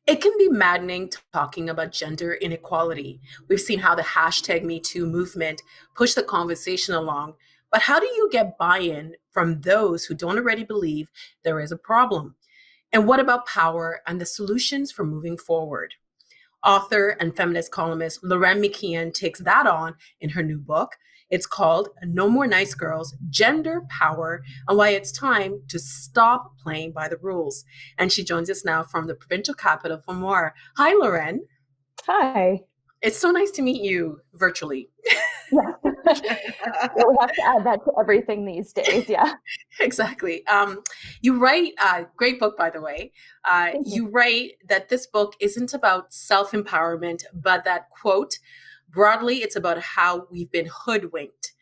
It can be maddening talking about gender inequality. We've seen how the hashtag #MeToo movement pushed the conversation along. But how do you get buy in from those who don't already believe there is a problem? And what about power and the solutions for moving forward? Author and feminist columnist Lauren McKeon takes that on in her new book. It's called No More Nice Girls, Gender Power, and Why It's Time to Stop Playing by the Rules. And she joins us now from the provincial capital for more. Hi, Lauren. Hi. It's so nice to meet you virtually. Yeah. Yeah, we have to add that to everything these days. Yeah. Exactly. You write, great book, by the way. Thank you. You write that this book isn't about self empowerment, but that, quote, broadly, it's about how we've been hoodwinked.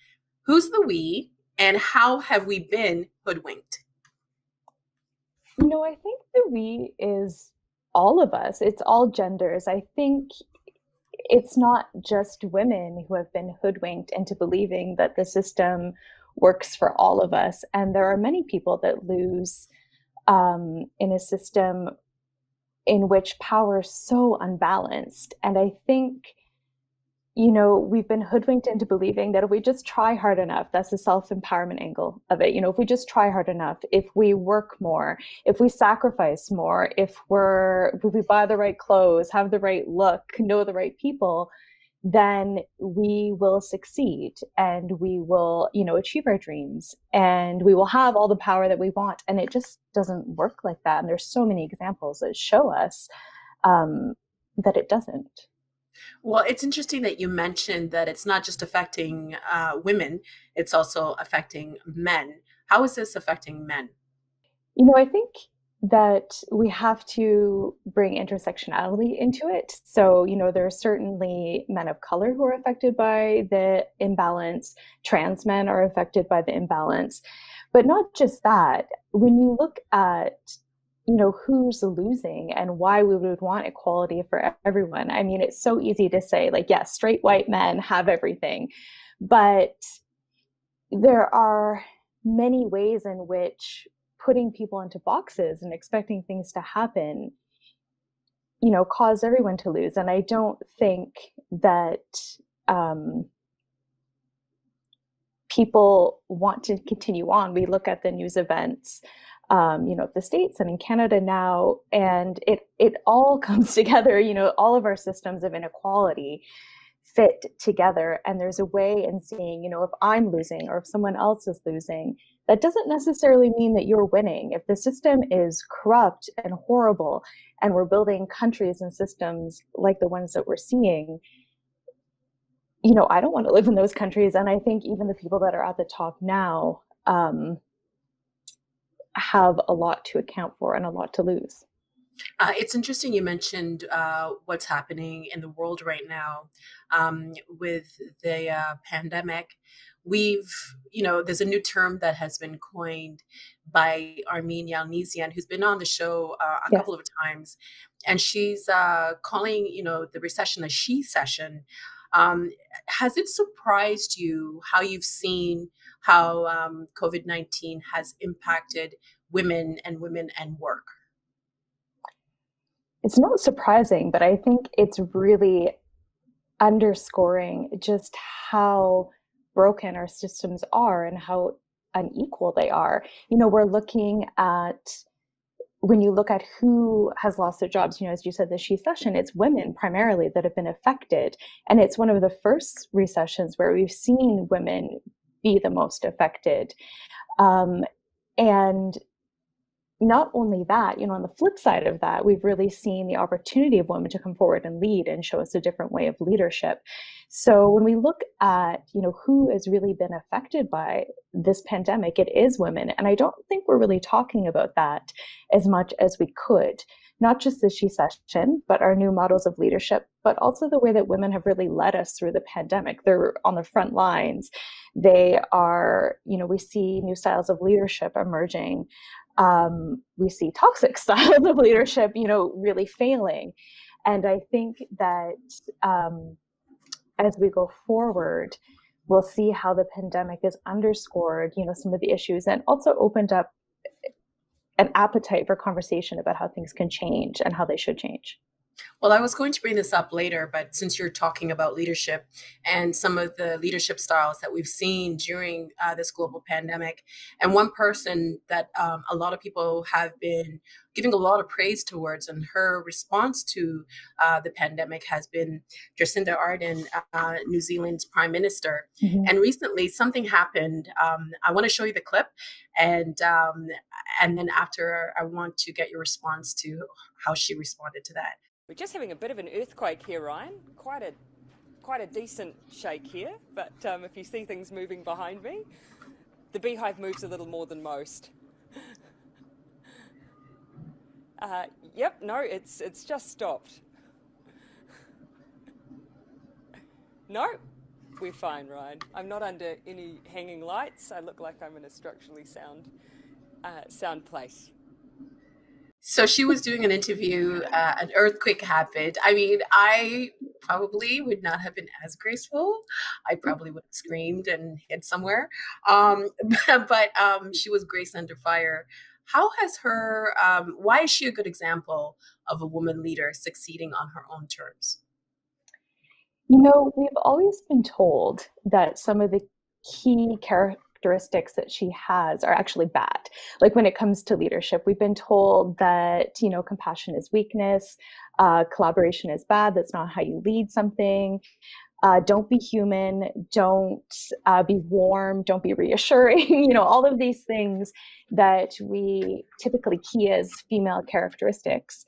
Who's the we, and how have we been hoodwinked? I think the we is all of us. It's all genders. I think it's not just women who have been hoodwinked into believing that the system works for all of us. And there are many people that lose in a system in which power is so unbalanced. And I think we've been hoodwinked into believing that if we just try hard enough, that's the self-empowerment angle of it. If we just try hard enough, if we work more, if we sacrifice more, if we buy the right clothes, have the right look, know the right people, then we will succeed and we will, achieve our dreams and we will have all the power that we want. And it just doesn't work like that. And there's so many examples that show us that it doesn't. Well, it's interesting that you mentioned that it's not just affecting women, it's also affecting men. How is this affecting men? I think that we have to bring intersectionality into it. So, there are certainly men of color who are affected by the imbalance, trans men are affected by the imbalance. But not just that, when you look at who's losing and why we would want equality for everyone. I mean, it's so easy to say, like, yes, straight white men have everything, but there are many ways in which putting people into boxes and expecting things to happen, cause everyone to lose. And I don't think that um, people want to continue on. We look at the news events, the States and in Canada now, and it all comes together. All of our systems of inequality fit together, and there's a way in seeing, if I'm losing or if someone else is losing, that doesn't necessarily mean that you're winning. If the system is corrupt and horrible, and we're building countries and systems like the ones that we're seeing, I don't want to live in those countries. And I think even the people that are at the top now have a lot to account for and a lot to lose. It's interesting you mentioned what's happening in the world right now with the pandemic. There's a new term that has been coined by Armin Yalnizyan, who's been on the show a Yes. couple of times, and she's calling, the recession a she session. Has it surprised you how you've seen how COVID-19 has impacted women and work? It's not surprising, but I think it's really underscoring just how broken our systems are and how unequal they are. We're looking at, when you look at who has lost their jobs, as you said, the she session, it's women primarily that have been affected. And it's one of the first recessions where we've seen women be the most affected. And not only that, on the flip side of that, we've really seen the opportunity of women to come forward and lead and show us a different way of leadership. So when we look at, who has really been affected by this pandemic, it is women. And I don't think we're really talking about that as much as we could. Not just the she session, but our new models of leadership, but also the way that women have really led us through the pandemic. They're on the front lines. They are, we see new styles of leadership emerging. We see toxic styles of leadership, really failing. And I think that as we go forward, we'll see how the pandemic has underscored, some of the issues and also opened up an appetite for conversation about how things can change and how they should change. Well, I was going to bring this up later, but since you're talking about leadership and some of the leadership styles that we've seen during this global pandemic, and one person that a lot of people have been giving a lot of praise towards, and her response to the pandemic has been Jacinda Ardern, New Zealand's Prime Minister. Mm-hmm. And recently, something happened. I want to show you the clip, and then after, I want to get your response to how she responded to that. We're just having a bit of an earthquake here, Ryan. Quite a decent shake here, but if you see things moving behind me, the beehive moves a little more than most. Yep, no, it's just stopped. No, we're fine, Ryan. I'm not under any hanging lights. I look like I'm in a structurally sound place. So she was doing an interview, an earthquake happened. I mean, I probably would not have been as graceful. I probably would have screamed and hid somewhere. But she was graced under fire. How has why is she a good example of a woman leader succeeding on her own terms? You know, we've always been told that some of the key characteristics that she has are actually bad. Like when it comes to leadership, we've been told that, you know, compassion is weakness, collaboration is bad, that's not how you lead something. Don't be human, don't be warm, don't be reassuring, you know, all of these things that we typically key as female characteristics.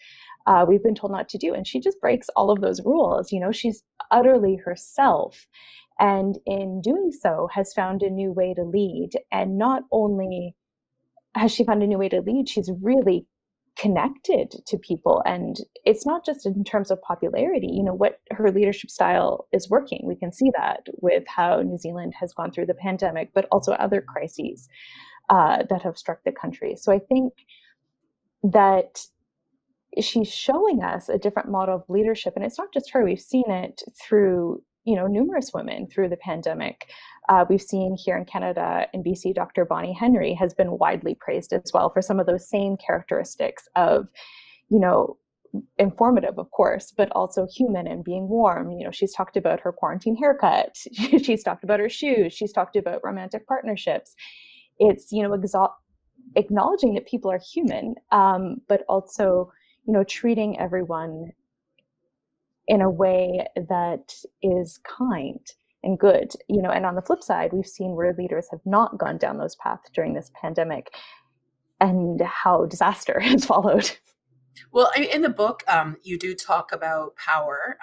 We've been told not to do. And she just breaks all of those rules. You know, she's utterly herself. And in doing so, has found a new way to lead. And not only has she found a new way to lead, she's really connected to people. And it's not just in terms of popularity, you know, what her leadership style is working. We can see that with how New Zealand has gone through the pandemic, but also other crises that have struck the country. So I think that she's showing us a different model of leadership. And it's not just her. We've seen it through, you know, numerous women through the pandemic. We've seen here in Canada, in BC, Dr. Bonnie Henry has been widely praised as well for some of those same characteristics of, you know, informative, of course, but also human and being warm. You know, she's talked about her quarantine haircut. She's talked about her shoes. She's talked about romantic partnerships. It's, you know, acknowledging that people are human, but also, you know, treating everyone in a way that is kind and good, you know. And on the flip side, we've seen where leaders have not gone down those paths during this pandemic and how disaster has followed. Well, in the book, you do talk about power.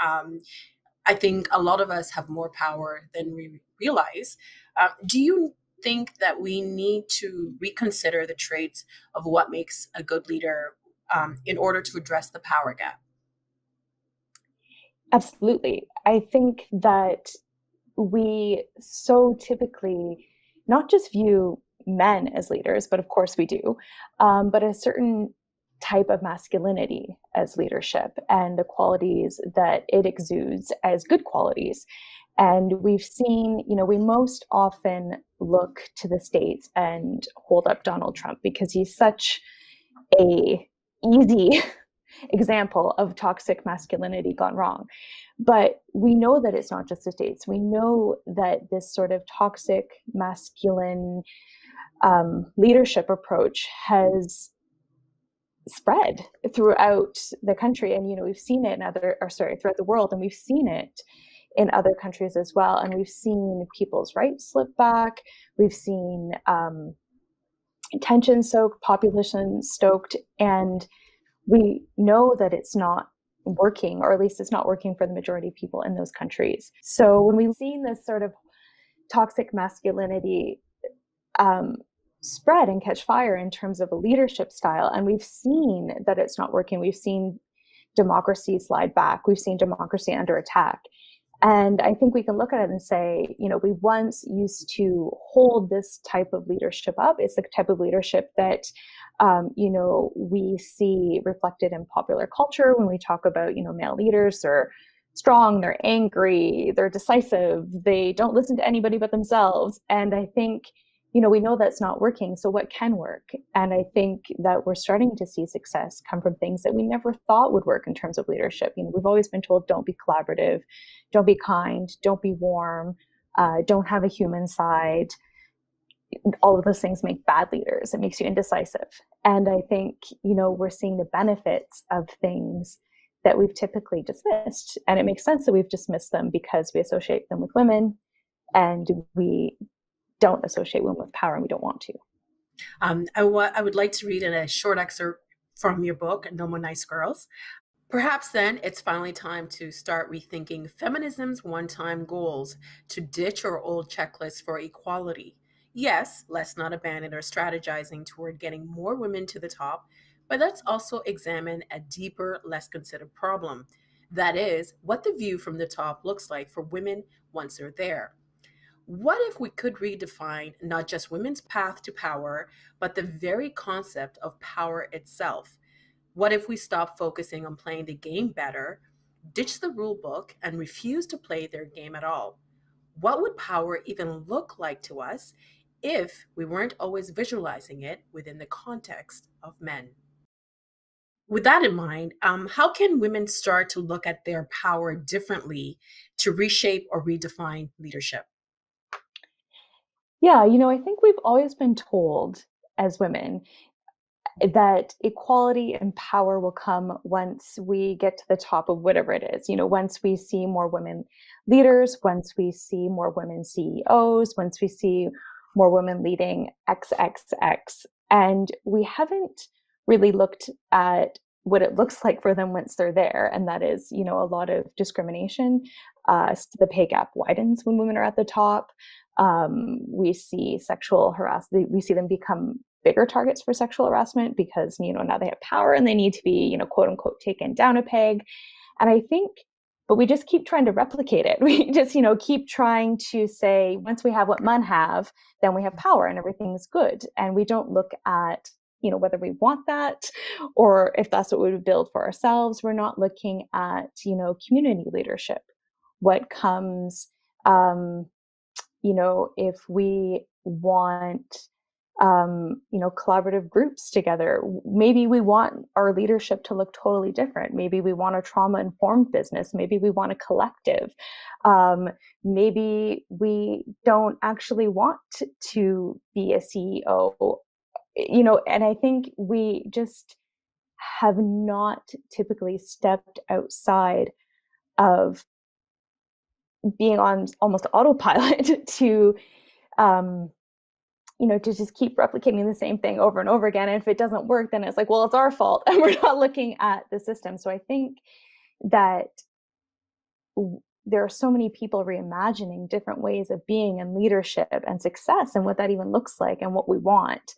I think a lot of us have more power than we realize. Do you think that we need to reconsider the traits of what makes a good leader in order to address the power gap? Absolutely. I think that we so typically not just view men as leaders, but of course we do, but a certain type of masculinity as leadership and the qualities that it exudes as good qualities. And we've seen, you know, we most often look to the States and hold up Donald Trump because he's such a easy example of toxic masculinity gone wrong. But we know that it's not just the States. We know that this sort of toxic masculine leadership approach has spread throughout the country. And, you know, we've seen it throughout the world, and we've seen it in other countries as well. And we've seen people's rights slip back. We've seen tension soaked, population stoked, and we know that it's not working, or at least it's not working for the majority of people in those countries. So when we've seen this sort of toxic masculinity spread and catch fire in terms of a leadership style, and we've seen that it's not working, we've seen democracy slide back, we've seen democracy under attack. And I think we can look at it and say, you know, we once used to hold this type of leadership up. It's the type of leadership that, you know, we see reflected in popular culture when we talk about, you know, male leaders. They're strong, they're angry, they're decisive, they don't listen to anybody but themselves. And I think we know that's not working. So what can work? And I think that we're starting to see success come from things that we never thought would work in terms of leadership. We've always been told, don't be collaborative, don't be kind, don't be warm, don't have a human side. All of those things make bad leaders. It makes you indecisive. And I think, we're seeing the benefits of things that we've typically dismissed. And it makes sense that we've dismissed them because we associate them with women, and we don't associate women with power, and we don't want to. I would like to read in a short excerpt from your book, No More Nice Girls. Perhaps then it's finally time to start rethinking feminism's one-time goals, to ditch our old checklist for equality. Yes, let's not abandon our strategizing toward getting more women to the top, but let's also examine a deeper, less considered problem. That is, what the view from the top looks like for women once they're there. What if we could redefine not just women's path to power, but the very concept of power itself? What if we stop focusing on playing the game better, ditch the rule book, and refuse to play their game at all? What would power even look like to us if we weren't always visualizing it within the context of men? With that in mind, how can women start to look at their power differently to reshape or redefine leadership? Yeah, I think we've always been told as women that equality and power will come once we get to the top of whatever it is. Once we see more women leaders, once we see more women CEOs, once we see more women leading XXX. And we haven't really looked at what it looks like for them once they're there. And that is, a lot of discrimination. The pay gap widens when women are at the top. We see sexual harassment. We see them become bigger targets for sexual harassment because, now they have power and they need to be, quote unquote, taken down a peg. And I think, but we just keep trying to replicate it. We just, keep trying to say, once we have what men have, then we have power and everything's good. And we don't look at, whether we want that or if that's what we would build for ourselves. We're not looking at, community leadership. What comes, if we want, collaborative groups together, maybe we want our leadership to look totally different. Maybe we want a trauma-informed business. Maybe we want a collective. Maybe we don't actually want to be a CEO, and I think we just have not typically stepped outside of being on almost autopilot to to just keep replicating the same thing over and over again. And if it doesn't work, then it's like, well, it's our fault. And we're not looking at the system. So I think that there are so many people reimagining different ways of being and leadership and success and what that even looks like and what we want.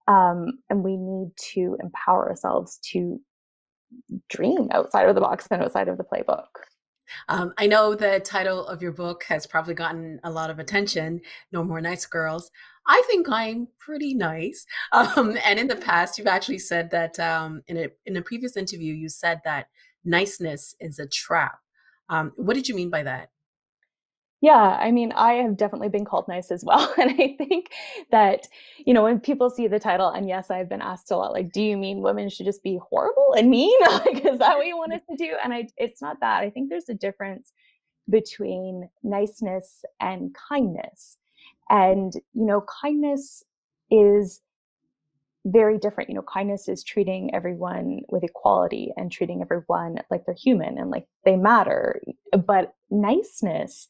And we need to empower ourselves to dream outside of the box and outside of the playbook. I know the title of your book has probably gotten a lot of attention, No More Nice Girls. I think I'm pretty nice. And in the past, you've actually said that in a previous interview, you said that niceness is a trap. What did you mean by that? Yeah, I mean, I have definitely been called nice as well. And I think that, when people see the title, and yes, I've been asked a lot, like, do you mean women should just be horrible and mean? Like, is that what you want us to do? And it's not that. I think there's a difference between niceness and kindness. And, kindness is very different. Kindness is treating everyone with equality and treating everyone like they're human and like they matter. But niceness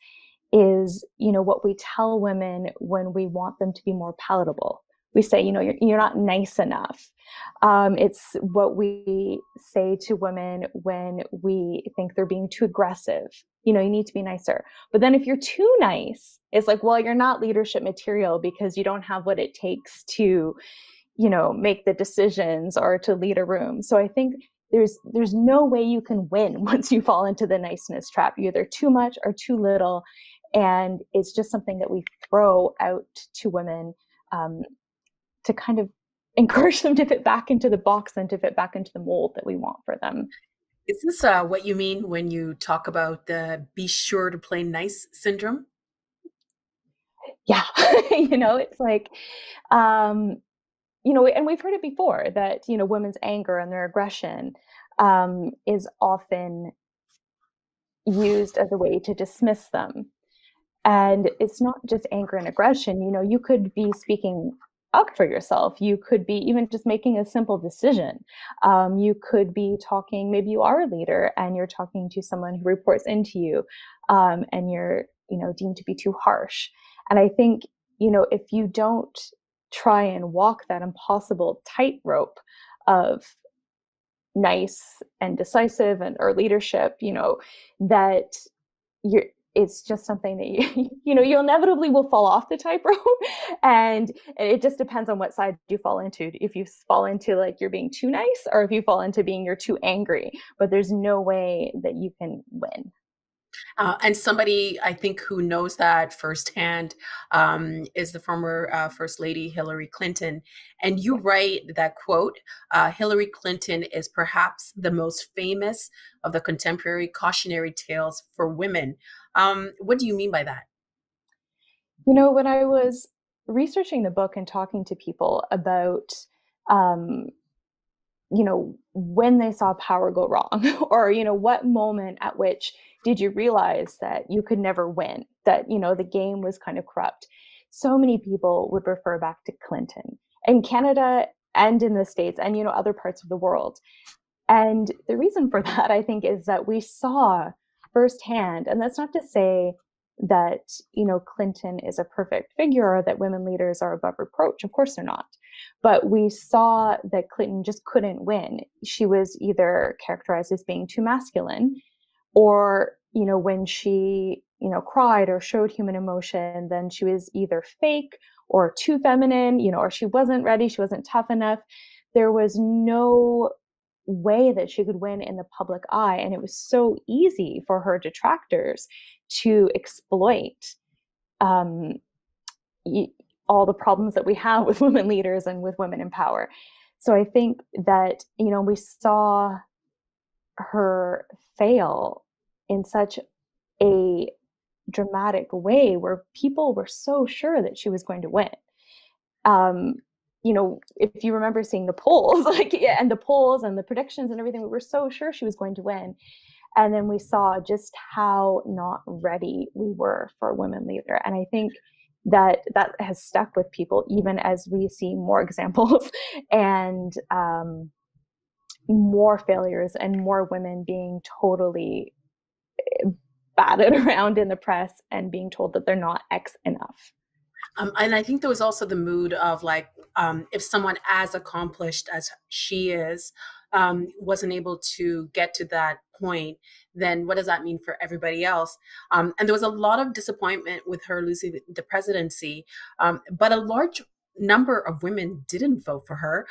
is, what we tell women when we want them to be more palatable. We say, you're not nice enough. It's what we say to women when we think they're being too aggressive. You need to be nicer. But then if you're too nice, it's like, well, you're not leadership material because you don't have what it takes to, make the decisions or to lead a room. So I think there's no way you can win once you fall into the niceness trap. You're either too much or too little. And it's just something that we throw out to women to kind of encourage them to fit back into the box and to fit back into the mold that we want for them. Is this what you mean when you talk about the be sure to play nice syndrome? Yeah. It's like, and we've heard it before that, women's anger and their aggression is often used as a way to dismiss them. And it's not just anger and aggression. You could be speaking up for yourself. You could be even just making a simple decision. You could be talking, maybe you are a leader and you're talking to someone who reports into you, and you're, deemed to be too harsh. And I think, if you don't try and walk that impossible tightrope of nice and decisive and or leadership, that you're it's just something that you inevitably will fall off the tightrope. And it just depends on what side you fall into. If you fall into like you're being too nice, or if you fall into being you're too angry, but there's no way that you can win. And somebody I think who knows that firsthand is the former First Lady Hillary Clinton. And you write that quote, Hillary Clinton is perhaps the most famous of the contemporary cautionary tales for women. What do you mean by that? When I was researching the book and talking to people about um, when they saw power go wrong, or, what moment at which did you realize that you could never win, that, the game was kind of corrupt. So many people would refer back to Clinton in Canada and in the States and, other parts of the world. And the reason for that, I think, is that we saw firsthand, and that's not to say that, Clinton is a perfect figure or that women leaders are above reproach. Of course they're not. But we saw that Clinton just couldn't win. She was either characterized as being too masculine, or, when she, cried or showed human emotion, then she was either fake or too feminine, or she wasn't ready, she wasn't tough enough. There was no way that she could win in the public eye. And it was so easy for her detractors to exploit um, all the problems that we have with women leaders and with women in power. So I think that, we saw her fail in such a dramatic way where people were so sure that she was going to win. Um, if you remember seeing the polls, like, yeah, and the polls and the predictions and everything, we were so sure she was going to win. And then we saw just how not ready we were for a women leader. And I think that has stuck with people, even as we see more examples and more failures and more women being totally batted around in the press and being told that they're not X enough. And I think there was also the mood of like, if someone as accomplished as she is wasn't able to get to that point, then what does that mean for everybody else? And there was a lot of disappointment with her losing the presidency, but a large number of women didn't vote for her.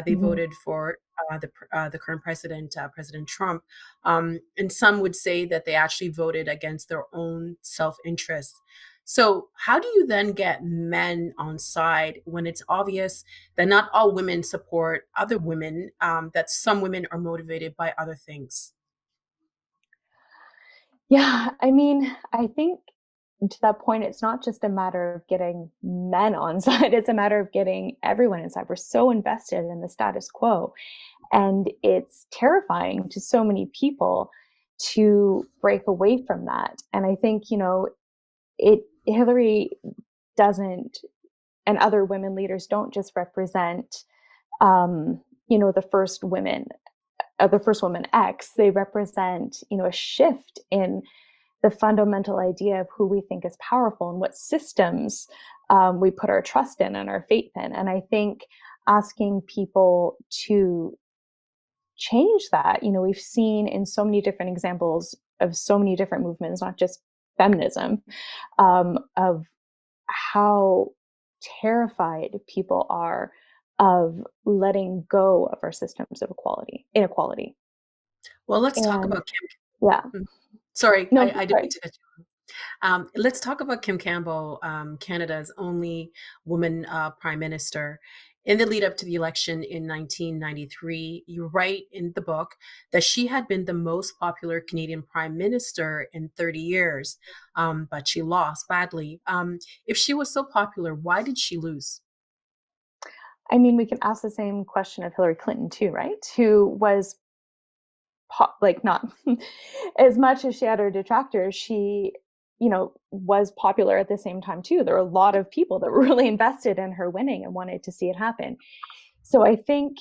They voted for the current president, President Trump. And some would say that they actually voted against their own self-interest. So how do you then get men on side when it's obvious that not all women support other women, that some women are motivated by other things? Yeah, I mean, I think to that point, it's not just a matter of getting men on side, it's a matter of getting everyone inside. We're so invested in the status quo. And it's terrifying to so many people to break away from that. And I think, Hillary doesn't, and other women leaders don't just represent, the first women, the first woman X. They represent, a shift in the fundamental idea of who we think is powerful and what systems we put our trust in and our faith in. And I think asking people to change that, we've seen in so many different examples of so many different movements, not just feminism, of how terrified people are of letting go of our systems of inequality. Well, let's talk And about Kim. yeah, Sorry, no, I didn't sorry. mean to cut you. Let's talk about Kim Campbell, Canada's only woman prime minister. In the lead up to the election in 1993, you write in the book that she had been the most popular Canadian prime minister in 30 years, but she lost badly. If she was so popular, why did she lose? I mean, we can ask the same question of Hillary Clinton too, right? Who was like not as much as she had her detractors, she, was popular at the same time too. There were a lot of people that were really invested in her winning and wanted to see it happen. So I think,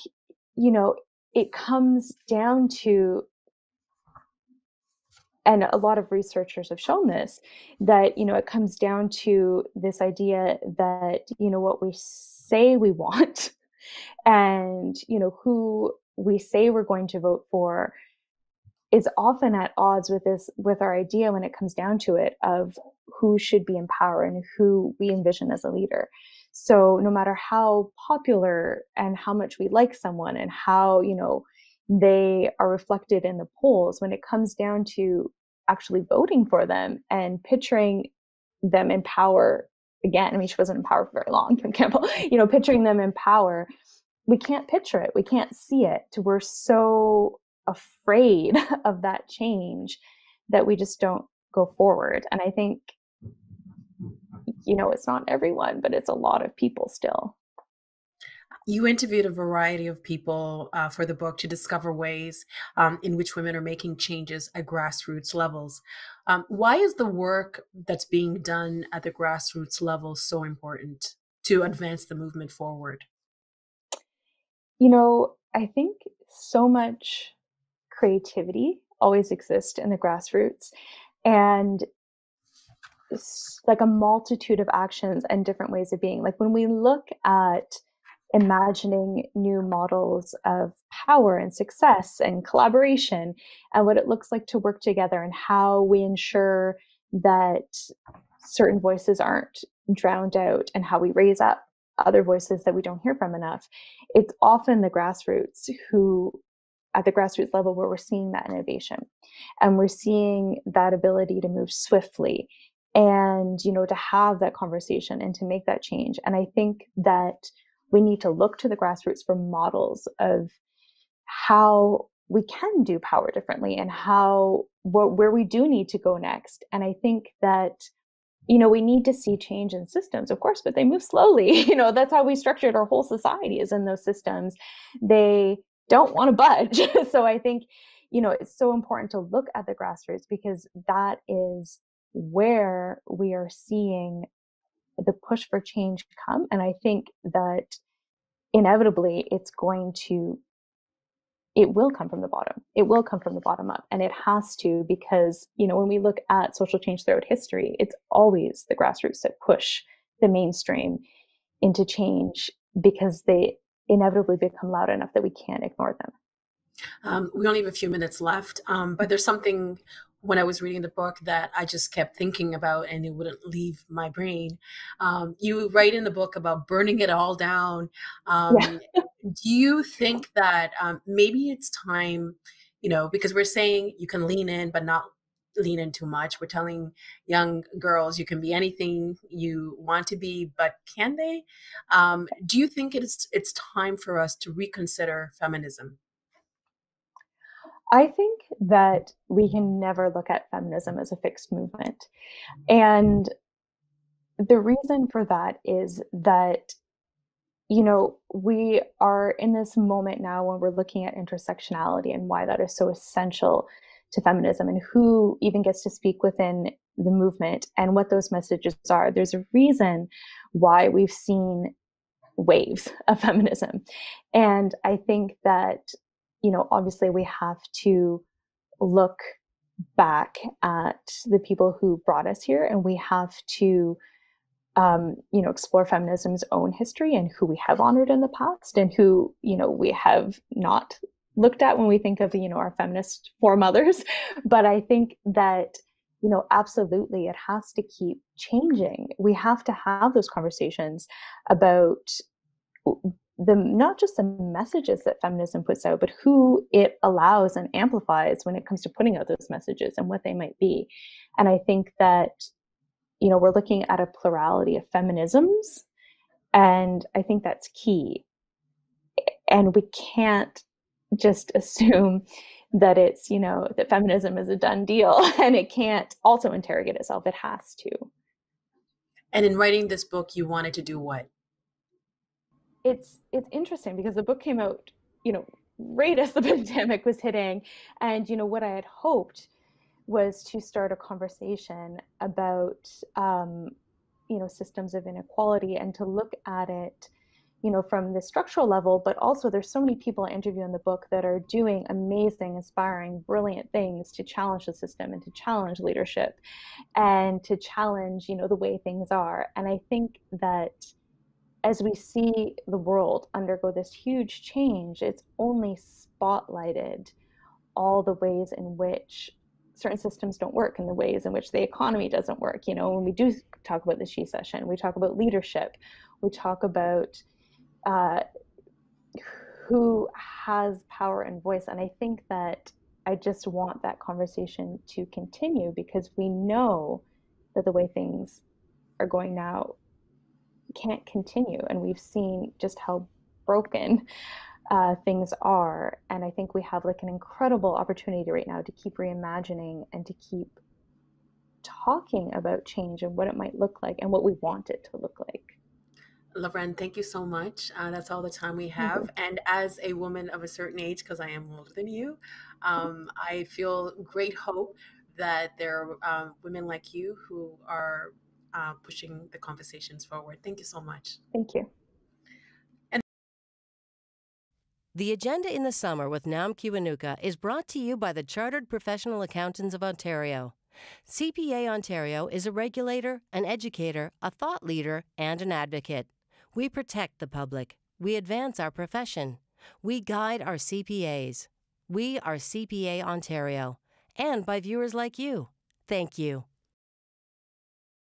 it comes down to, and a lot of researchers have shown this, that, it comes down to this idea that, what we say we want and, who we say we're going to vote for is often at odds with our idea when it comes down to it of who should be in power and who we envision as a leader. So no matter how popular and how much we like someone and how, they are reflected in the polls, when it comes down to actually voting for them and picturing them in power again, I mean, she wasn't in power for very long from Campbell, picturing them in power, we can't picture it. We can't see it. We're so afraid of that change that we just don't go forward. And I think, it's not everyone, but it's a lot of people still. You interviewed a variety of people for the book to discover ways in which women are making changes at grassroots levels. Why is the work that's being done at the grassroots level so important to advance the movement forward? I think so much creativity always exists in the grassroots, and like a multitude of actions and different ways of being. Like when we look at imagining new models of power and success and collaboration and what it looks like to work together and how we ensure that certain voices aren't drowned out and how we raise up other voices that we don't hear from enough, it's often the grassroots at the grassroots level where we're seeing that innovation and we're seeing that ability to move swiftly and, to have that conversation and to make that change. And I think that we need to look to the grassroots for models of how we can do power differently and where we do need to go next. And I think that, we need to see change in systems, of course, but they move slowly. That's how we structured our whole society, is in those systems. They don't want to budge. So I think, it's so important to look at the grassroots because that is where we are seeing the push for change come. And I think that inevitably it will come from the bottom. It will come from the bottom up. And it has to, because, when we look at social change throughout history, it's always the grassroots that push the mainstream into change because they inevitably become loud enough that we can't ignore them. We only have a few minutes left, but there's something when I was reading the book that I just kept thinking about and it wouldn't leave my brain. You write in the book about burning it all down. Yeah. Do you think that maybe it's time, because we're saying you can lean in, but not lean in too much. We're telling young girls you can be anything you want to be, but can they? Do you think it's time for us to reconsider feminism? I think that we can never look at feminism as a fixed movement. And the reason for that is that, we are in this moment now when we're looking at intersectionality and why that is so essential to feminism and who even gets to speak within the movement and what those messages are. There's a reason why we've seen waves of feminism. And I think that, obviously we have to look back at the people who brought us here, and we have to, explore feminism's own history and who we have honored in the past and who, we have not looked at when we think of, our feminist foremothers. But I think that, absolutely it has to keep changing. We have to have those conversations about not just the messages that feminism puts out, but who it allows and amplifies when it comes to putting out those messages and what they might be. And I think that, we're looking at a plurality of feminisms, and I think that's key. And we can't just assume that it's, that feminism is a done deal, and it can't also interrogate itself. It has to. And in writing this book, you wanted to do what? It's interesting because the book came out, right as the pandemic was hitting. And, what I had hoped was to start a conversation about, systems of inequality, and to look at it, from the structural level. But also there's so many people I interview in the book that are doing amazing, inspiring, brilliant things to challenge the system and to challenge leadership and to challenge, the way things are. And I think that as we see the world undergo this huge change, it's only spotlighted all the ways in which certain systems don't work, and the ways in which the economy doesn't work. When we do talk about the She Session, we talk about leadership, we talk about who has power and voice. And I think that I just want that conversation to continue, because we know that the way things are going now can't continue. And we've seen just how broken things are. And I think we have like an incredible opportunity right now to keep reimagining and to keep talking about change and what it might look like and what we want it to look like. Lauren, thank you so much. That's all the time we have. And as a woman of a certain age, because I am older than you, I feel great hope that there are women like you who are pushing the conversations forward. Thank you so much. Thank you. The Agenda in the Summer with Nam Kiwanuka is brought to you by the Chartered Professional Accountants of Ontario. CPA Ontario is a regulator, an educator, a thought leader, and an advocate. We protect the public. We advance our profession. We guide our CPAs. We are CPA Ontario. And by viewers like you. Thank you.